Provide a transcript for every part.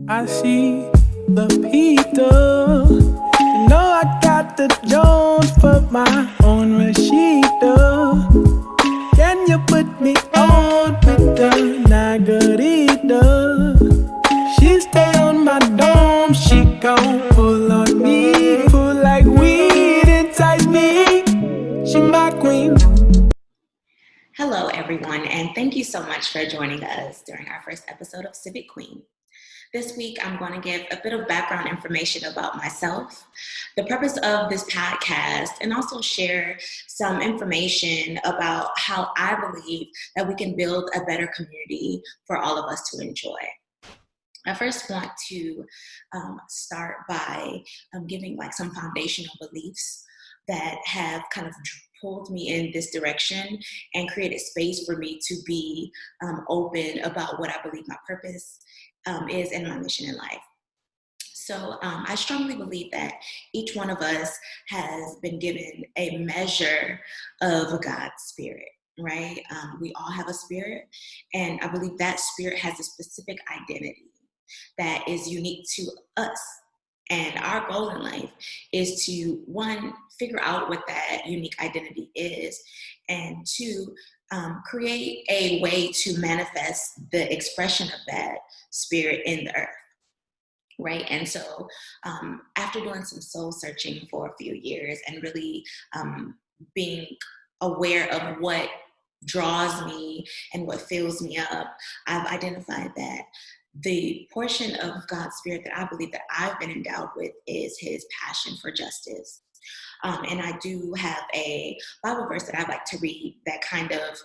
I see the Peter. You know I got the Jones for my own Rashida. Can you put me on with the Nagarita? She stay on my dome, she gon' pull on me, pull like weed inside me. She my queen. Hello, everyone, and thank you so much for joining us during our first episode of Civic Queen. This week, I'm going to give a bit of background information about myself, the purpose of this podcast, and also share some information about how I believe that we can build a better community for all of us to enjoy. I first want to start by giving some foundational beliefs that have kind of pulled me in this direction and created space for me to be open about what I believe my purpose is and my mission in life. So I strongly believe that each one of us has been given a measure of God's spirit, right? We all have a spirit, and I believe that spirit has a specific identity that is unique to us. And our goal in life is to, one, figure out what that unique identity is, and two, create a way to manifest the expression of that spirit in the earth, right? And so after doing some soul searching for a few years and really being aware of what draws me and what fills me up, I've identified that the portion of God's spirit that I believe that I've been endowed with is his passion for justice. And I do have a Bible verse that I like to read that kind of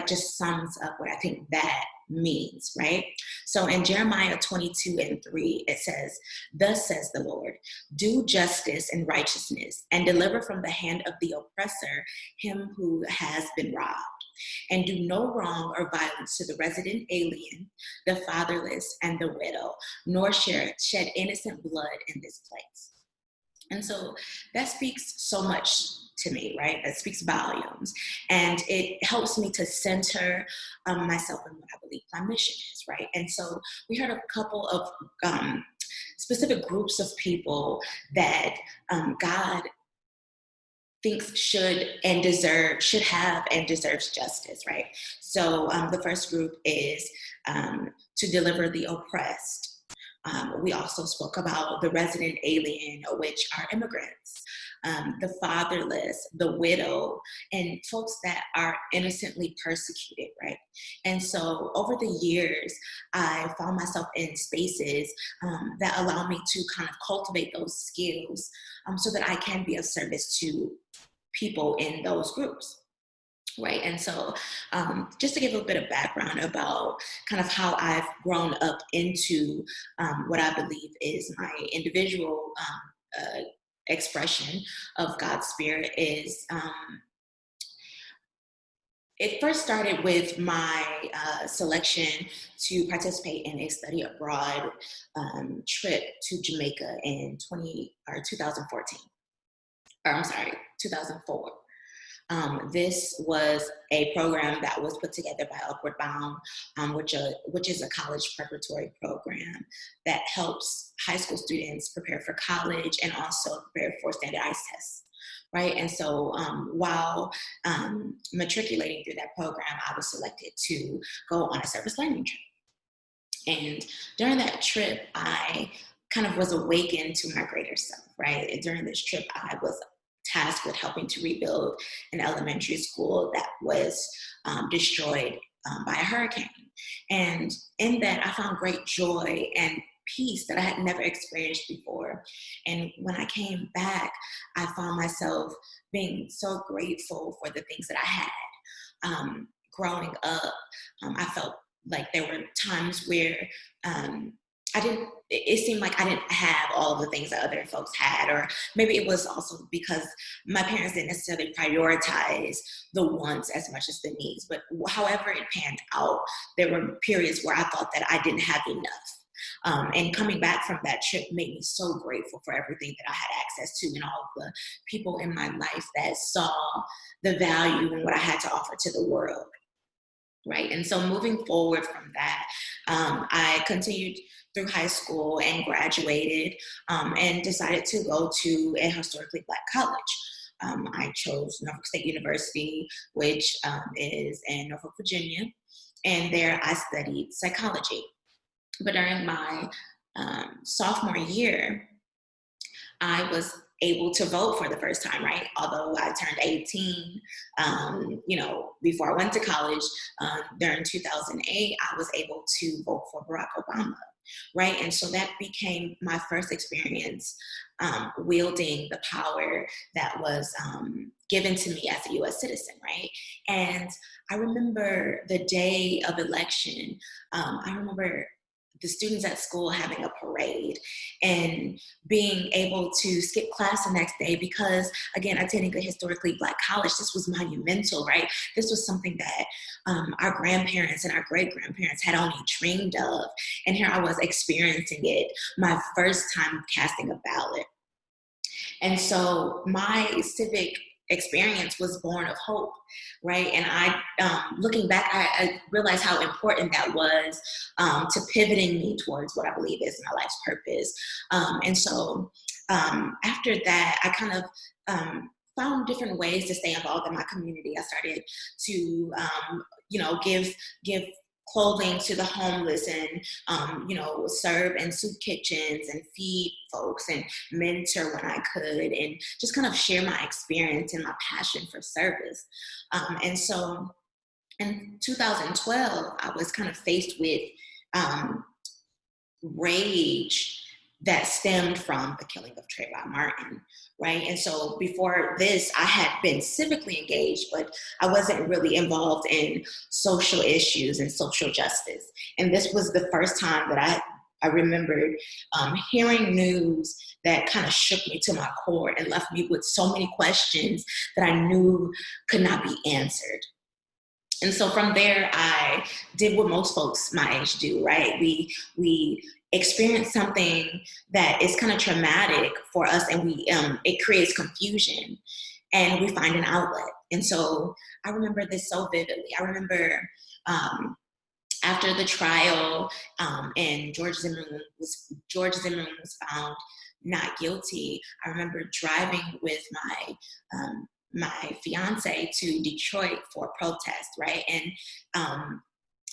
just sums up what I think that means, right? So in Jeremiah 22:3, it says, "Thus says the Lord, do justice and righteousness and deliver from the hand of the oppressor him who has been robbed. And do no wrong or violence to the resident alien, the fatherless, and the widow, nor shed innocent blood in this place." And so that speaks so much to me, right? That speaks volumes. And it helps me to center myself in what I believe my mission is, right? And so we heard a couple of specific groups of people that God thinks should have and deserves justice, right? So the first group is to deliver the oppressed. We also spoke about the resident alien, which are immigrants, the fatherless, the widow, and folks that are innocently persecuted, right? And so over the years, I found myself in spaces that allow me to kind of cultivate those skills so that I can be of service to people in those groups. Right. And so just to give a bit of background about kind of how I've grown up into what I believe is my individual expression of God's spirit is it first started with my selection to participate in a study abroad trip to Jamaica in 2014. Or I'm sorry, 2004. This was a program that was put together by Upward Bound, which is a college preparatory program that helps high school students prepare for college and also prepare for standardized tests, right? And so while matriculating through that program, I was selected to go on a service learning trip. And during that trip, I kind of was awakened to my greater self, right? During this trip, I was tasked with helping to rebuild an elementary school that was destroyed by a hurricane. And in that, I found great joy and peace that I had never experienced before. And when I came back, I found myself being so grateful for the things that I had. Growing up, I felt like there were times where it seemed like I didn't have all of the things that other folks had, or maybe it was also because my parents didn't necessarily prioritize the wants as much as the needs. But however it panned out, there were periods where I thought that I didn't have enough. And coming back from that trip made me so grateful for everything that I had access to and all of the people in my life that saw the value in what I had to offer to the world. Right. And so moving forward from that, I continued through high school and graduated, and decided to go to a historically Black college. I chose Norfolk State University, which is in Norfolk, Virginia. And there I studied psychology. But during my sophomore year, I was able to vote for the first time, right? Although I turned 18, before I went to college, during 2008, I was able to vote for Barack Obama, right? And so that became my first experience wielding the power that was given to me as a US citizen, right? And I remember the day of election, I remember the students at school having a parade and being able to skip class the next day because, again, attending a historically Black college, this was monumental, right? This was something that our grandparents and our great-grandparents had only dreamed of. And here I was experiencing it, my first time casting a ballot. And so my civic experience was born of hope, right? And looking back, I realized how important that was to pivoting me towards what I believe is my life's purpose. And so after that, I kind of found different ways to stay involved in my community. I started to, give clothing to the homeless and, serve in soup kitchens and feed folks and mentor when I could and just kind of share my experience and my passion for service. And so in 2012, I was kind of faced with rage that stemmed from the killing of Trayvon Martin, right? And so before this, I had been civically engaged, but I wasn't really involved in social issues and social justice. And this was the first time that I remembered hearing news that kind of shook me to my core and left me with so many questions that I knew could not be answered. And so from there, I did what most folks my age do, right? We experience something that is kind of traumatic for us, and it creates confusion, and we find an outlet. And so I remember this so vividly. I remember after the trial, and George Zimmerman was found not guilty. I remember driving with my fiance to Detroit for a protest, right? And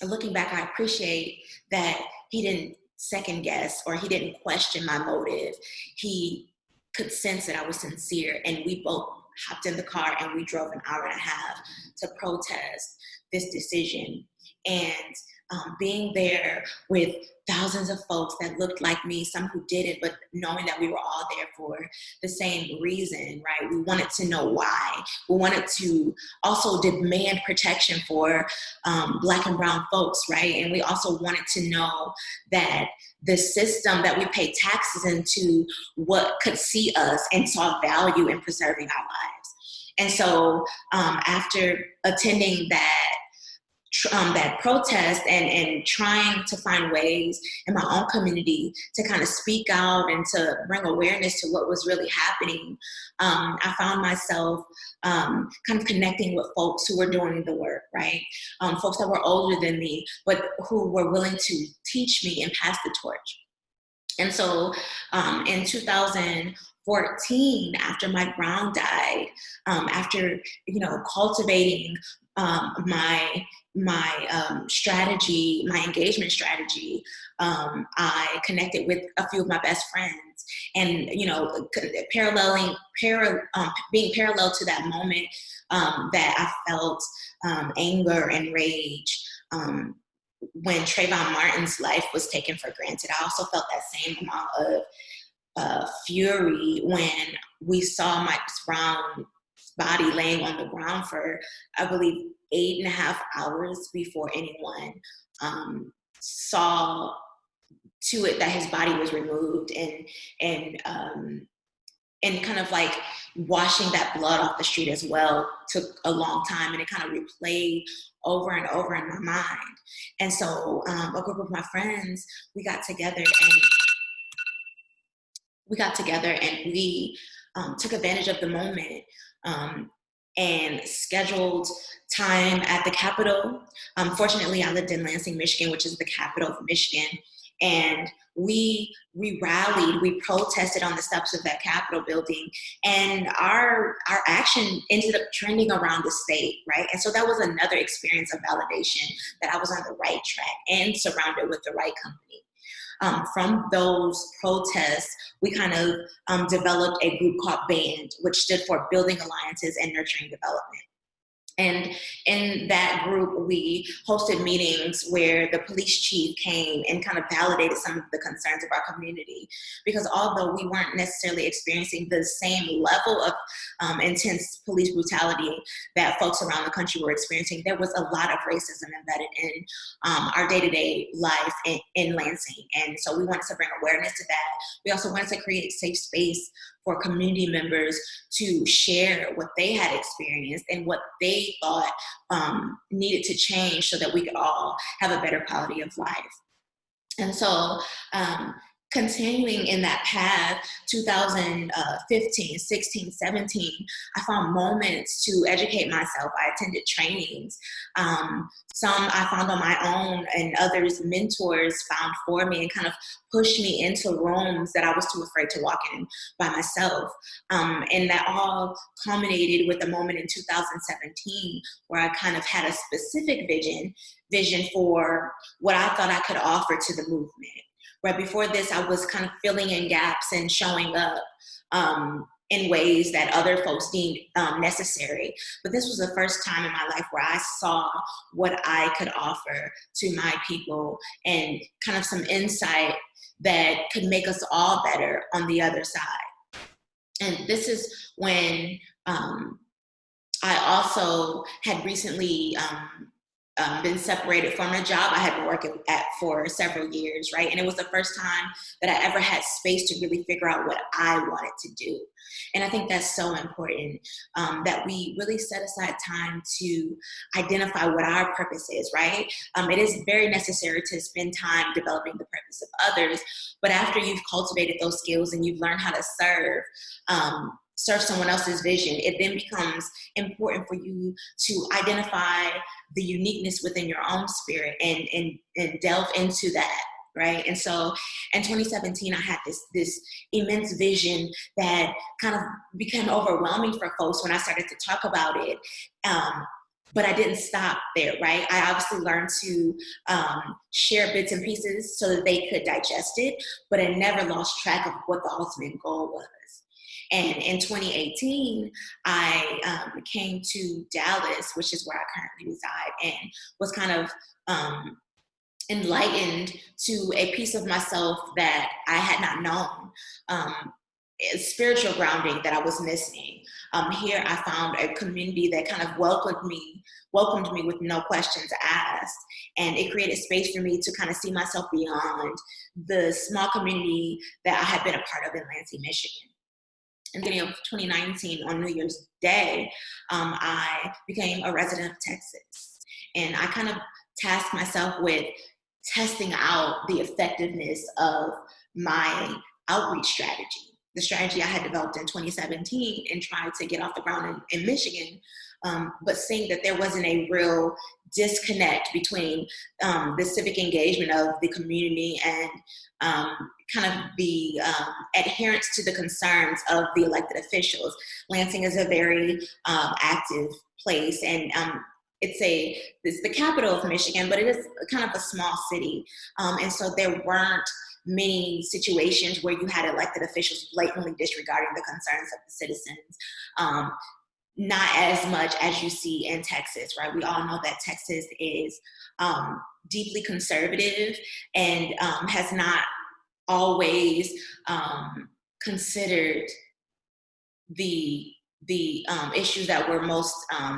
looking back, I appreciate that he didn't second guess or he didn't question my motive. He could sense that I was sincere, and we both hopped in the car and we drove an hour and a half to protest this decision. And being there with thousands of folks that looked like me, some who didn't, but knowing that we were all there for the same reason, right? We wanted to know why. We wanted to also demand protection for Black and brown folks, right? And we also wanted to know that the system that we pay taxes into what could see us and saw value in preserving our lives. And so after attending that protest and trying to find ways in my own community to kind of speak out and to bring awareness to what was really happening, I found myself kind of connecting with folks who were doing the work, right? Folks that were older than me, but who were willing to teach me and pass the torch. And so in 2014, after Mike Brown died, after cultivating my strategy, my engagement strategy, I connected with a few of my best friends, and being parallel to that moment that I felt anger and rage when Trayvon Martin's life was taken for granted. I also felt that same amount of fury when we saw Mike Brown's body laying on the ground for, I believe, 8.5 hours before anyone saw to it that his body was removed and and kind of like washing that blood off the street as well took a long time, and it kind of replayed over and over in my mind. And so a group of my friends, we got together and we took advantage of the moment and scheduled time at the Capitol. Fortunately, I lived in Lansing, Michigan, which is the capital of Michigan. And we rallied, we protested on the steps of that Capitol building, and our action ended up trending around the state, right? And so that was another experience of validation that I was on the right track and surrounded with the right company. From those protests, we kind of developed a group called BAND, which stood for Building Alliances and Nurturing Development. And in that group, we hosted meetings where the police chief came and kind of validated some of the concerns of our community. Because although we weren't necessarily experiencing the same level of intense police brutality that folks around the country were experiencing, there was a lot of racism embedded in our day-to-day life in Lansing. And so we wanted to bring awareness to that. We also wanted to create a safe space for community members to share what they had experienced and what they thought needed to change so that we could all have a better quality of life. And so continuing in that path, 2015, 16, 17, I found moments to educate myself. I attended trainings. Some I found on my own, and others mentors found for me and kind of pushed me into rooms that I was too afraid to walk in by myself. And that all culminated with a moment in 2017 where I kind of had a specific vision for what I thought I could offer to the movement. Right before this, I was kind of filling in gaps and showing up in ways that other folks deemed necessary. But this was the first time in my life where I saw what I could offer to my people and kind of some insight that could make us all better on the other side. And this is when I also had recently been separated from a job I had been working at for several years, right? And it was the first time that I ever had space to really figure out what I wanted to do. And I think that's so important, that we really set aside time to identify what our purpose is, right? It is very necessary to spend time developing the purpose of others, but after you've cultivated those skills and you've learned how to serve someone else's vision, it then becomes important for you to identify the uniqueness within your own spirit and delve into that, right? And so in 2017, I had this immense vision that kind of became overwhelming for folks when I started to talk about it. But I didn't stop there, right? I obviously learned to share bits and pieces so that they could digest it, but I never lost track of what the ultimate goal was. And in 2018, I came to Dallas, which is where I currently reside, and was kind of enlightened to a piece of myself that I had not known, spiritual grounding that I was missing. Here I found a community that kind of welcomed me with no questions asked. And it created space for me to kind of see myself beyond the small community that I had been a part of in Lansing, Michigan. In the beginning of 2019, on New Year's Day, I became a resident of Texas. And I kind of tasked myself with testing out the effectiveness of my outreach strategy, the strategy I had developed in 2017 and tried to get off the ground in Michigan, but seeing that there wasn't a real disconnect between the civic engagement of the community and kind of the adherence to the concerns of the elected officials. Lansing is a very active place, and it's the capital of Michigan, but it is kind of a small city. And so there weren't many situations where you had elected officials blatantly disregarding the concerns of the citizens. Not as much as you see in Texas, right? We all know that Texas is deeply conservative and has not always considered the the issues that were most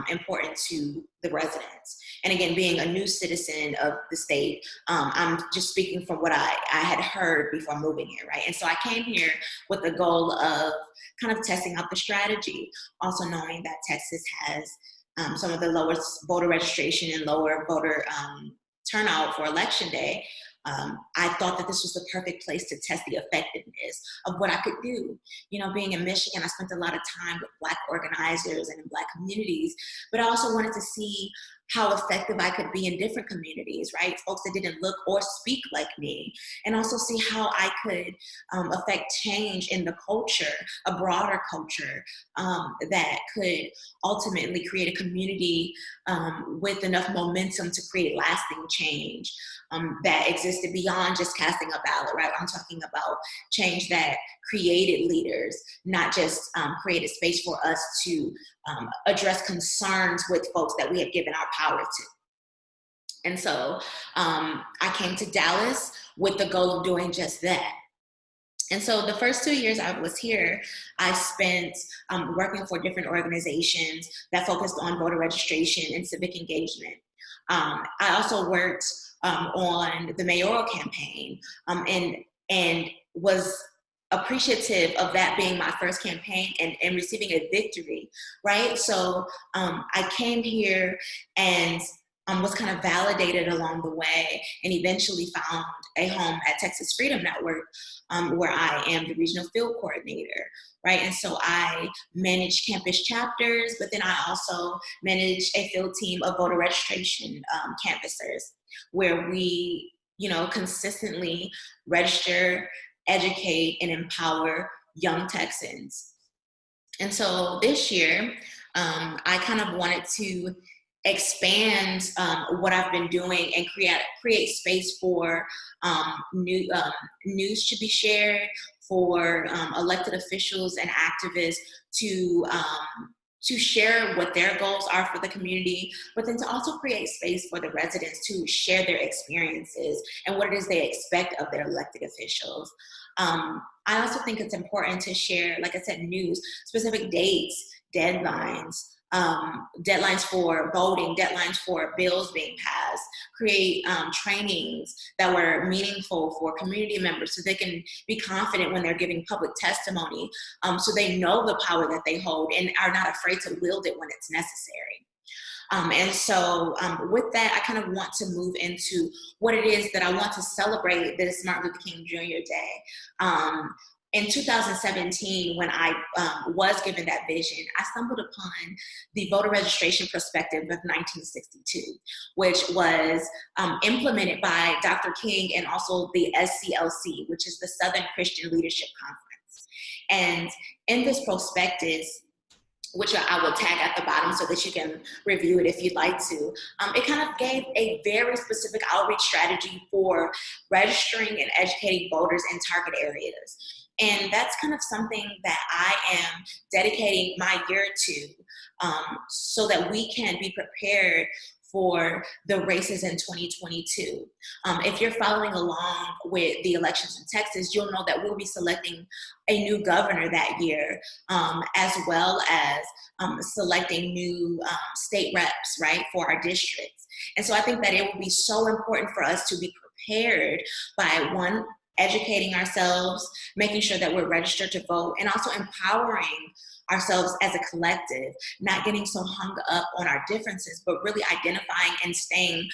important to the residents. And again, being a new citizen of the state, I'm just speaking from what I had heard before moving here, right? And so I came here with the goal of kind of testing out the strategy, also knowing that Texas has some of the lowest voter registration and lower voter turnout for Election Day. I thought that this was the perfect place to test the effectiveness of what I could do. You know, being in Michigan, I spent a lot of time with Black organizers and in Black communities, but I also wanted to see how effective I could be in different communities, right? Folks that didn't look or speak like me, and also see how I could affect change in the culture, a broader culture that could ultimately create a community with enough momentum to create lasting change that existed beyond just casting a ballot, right? I'm talking about change that created leaders, not just created space for us to address concerns with folks that we have given our power to. And so I came to Dallas with the goal of doing just that. And so the first 2 years I was here, I spent working for different organizations that focused on voter registration and civic engagement. I also worked on the mayoral campaign and was appreciative of that being my first campaign and receiving a victory, right? So I came here and was kind of validated along the way, and eventually found a home at Texas Freedom Network, where I am the regional field coordinator, right? And so I manage campus chapters, but then I also manage a field team of voter registration canvassers, where we, you know, consistently register, educate, and empower young Texans. And so this year, I kind of wanted to expand what I've been doing and create space for news to be shared, for elected officials and activists to share what their goals are for the community, but then to also create space for the residents to share their experiences and what it is they expect of their elected officials. I also think it's important to share, like I said, news, specific dates, deadlines, deadlines for voting, deadlines for bills being passed, create trainings that were meaningful for community members so they can be confident when they're giving public testimony, so they know the power that they hold and are not afraid to wield it when it's necessary. And so with that, I kind of want to move into what it is that I want to celebrate this Martin Luther King Jr. Day. In 2017, when I was given that vision, I stumbled upon the voter registration prospectus of 1962, which was implemented by Dr. King and also the SCLC, which is the Southern Christian Leadership Conference. And in this prospectus, which I will tag at the bottom so that you can review it if you'd like to. It kind of gave a very specific outreach strategy for registering and educating voters in target areas. And that's kind of something that I am dedicating my year to, so that we can be prepared for the races in 2022. If you're following along with the elections in Texas, you'll know that we'll be selecting a new governor that year, as well as selecting new state reps, right, for our districts. And so I think that it will be so important for us to be prepared by, one, educating ourselves, making sure that we're registered to vote, and also empowering ourselves as a collective, not getting so hung up on our differences, but really identifying and staying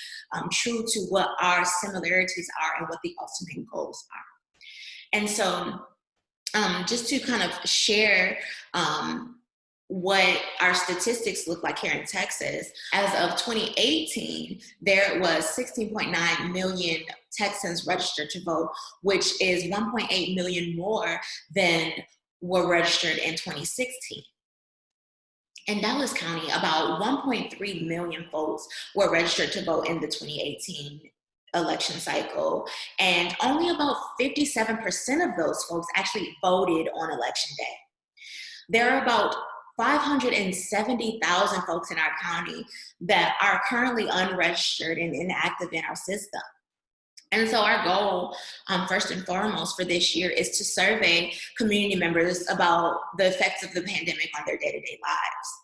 true to what our similarities are and what the ultimate goals are. And so just to kind of share what our statistics look like here in Texas, as of 2018, there was 16.9 million Texans registered to vote, which is 1.8 million more than were registered in 2016. In Dallas County, about 1.3 million folks were registered to vote in the 2018 election cycle, and only about 57% of those folks actually voted on Election Day. There are about 570,000 folks in our county that are currently unregistered and inactive in our system. And so our goal, first and foremost for this year, is to survey community members about the effects of the pandemic on their day-to-day lives.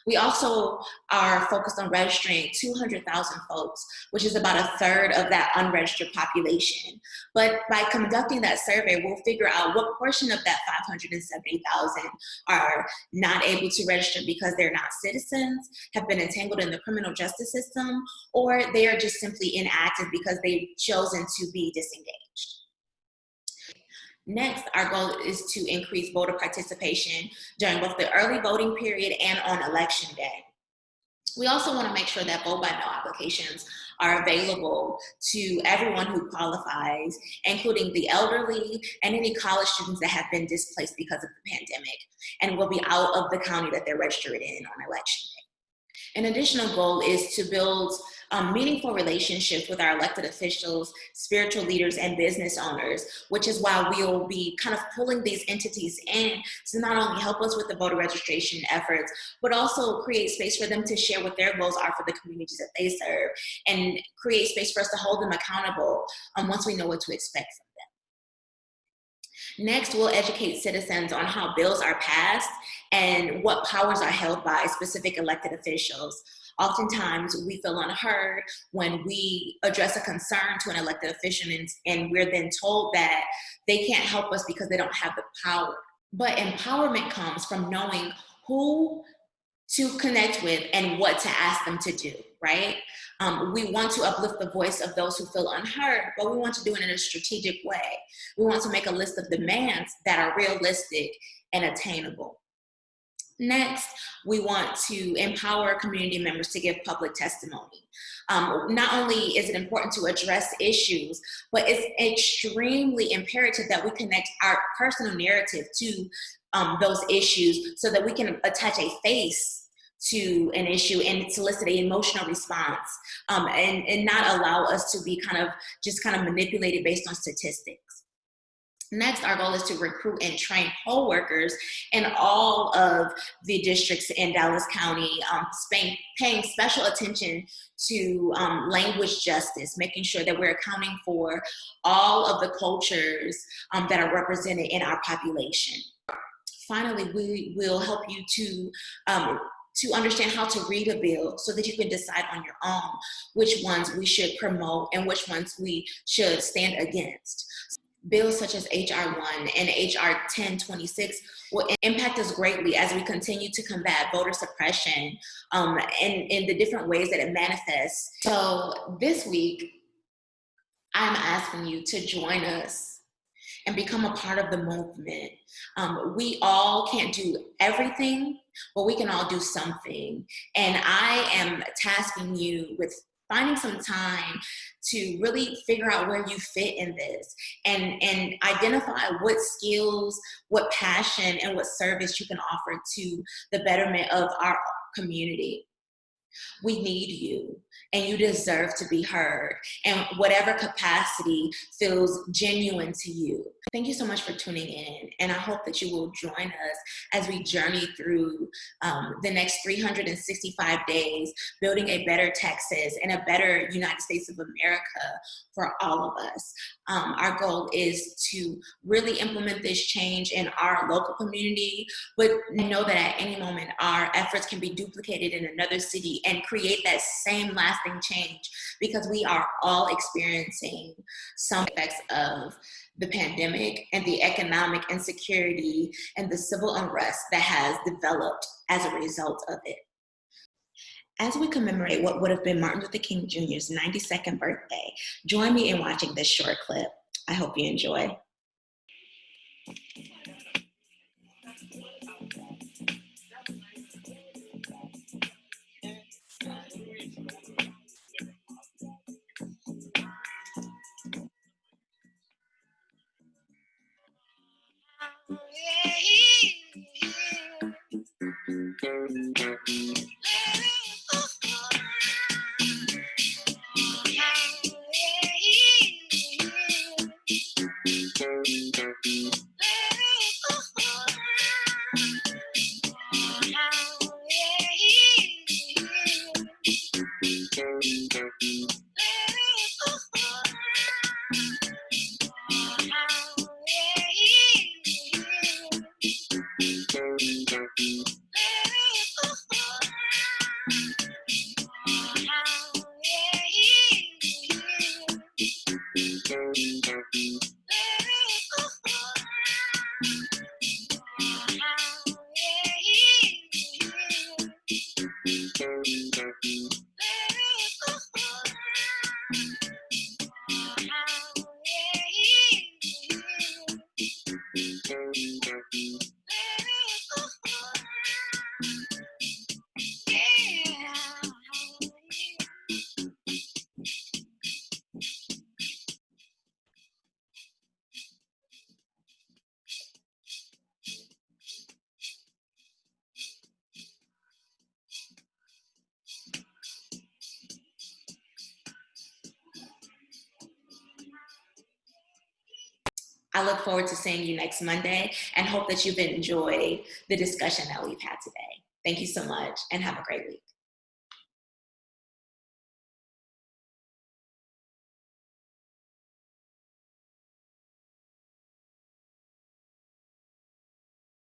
We also are focused on registering 200,000 folks, which is about a third of that unregistered population. But by conducting that survey, we'll figure out what portion of that 570,000 are not able to register because they're not citizens, have been entangled in the criminal justice system, or they are just simply inactive because they've chosen to be disengaged. Next, our goal is to increase voter participation during both the early voting period and on election day. We also want to make sure that vote by mail applications are available to everyone who qualifies, including the elderly and any college students that have been displaced because of the pandemic and will be out of the county that they're registered in on election day. An additional goal is to build meaningful relationships with our elected officials, spiritual leaders, and business owners, which is why we'll be kind of pulling these entities in to not only help us with the voter registration efforts, but also create space for them to share what their goals are for the communities that they serve, and create space for us to hold them accountable once we know what to expect from them. Next, we'll educate citizens on how bills are passed and what powers are held by specific elected officials. Oftentimes, we feel unheard when we address a concern to an elected official and we're then told that they can't help us because they don't have the power. But empowerment comes from knowing who to connect with and what to ask them to do, right? We want to uplift the voice of those who feel unheard, but we want to do it in a strategic way. We want to make a list of demands that are realistic and attainable. Next, we want to empower community members to give public testimony. Not only is it important to address issues, but it's extremely imperative that we connect our personal narrative to those issues so that we can attach a face to an issue and solicit an emotional response, and not allow us to be kind of manipulated based on statistics. Next, our goal is to recruit and train poll workers in all of the districts in Dallas County, paying special attention to language justice, making sure that we're accounting for all of the cultures that are represented in our population. Finally, we will help you to understand how to read a bill so that you can decide on your own which ones we should promote and which ones we should stand against. Bills such as HR 1 and HR 1026 will impact us greatly as we continue to combat voter suppression in the different ways that it manifests. So this week, I'm asking you to join us and become a part of the movement. We all can't do everything, but we can all do something. And I am tasking you with finding some time to really figure out where you fit in this and identify what skills, what passion, and what service you can offer to the betterment of our community. We need you, and you deserve to be heard in whatever capacity feels genuine to you. Thank you so much for tuning in, and I hope that you will join us as we journey through the next 365 days, building a better Texas and a better United States of America for all of us. Our goal is to really implement this change in our local community, but know that at any moment our efforts can be duplicated in another city and create that same lasting change, because we are all experiencing some effects of the pandemic and the economic insecurity and the civil unrest that has developed as a result of it. As we commemorate what would have been Martin Luther King Jr.'s 92nd birthday, join me in watching this short clip. I hope you enjoy. I look forward to seeing you next Monday and hope that you've enjoyed the discussion that we've had today. Thank you so much and have a great week.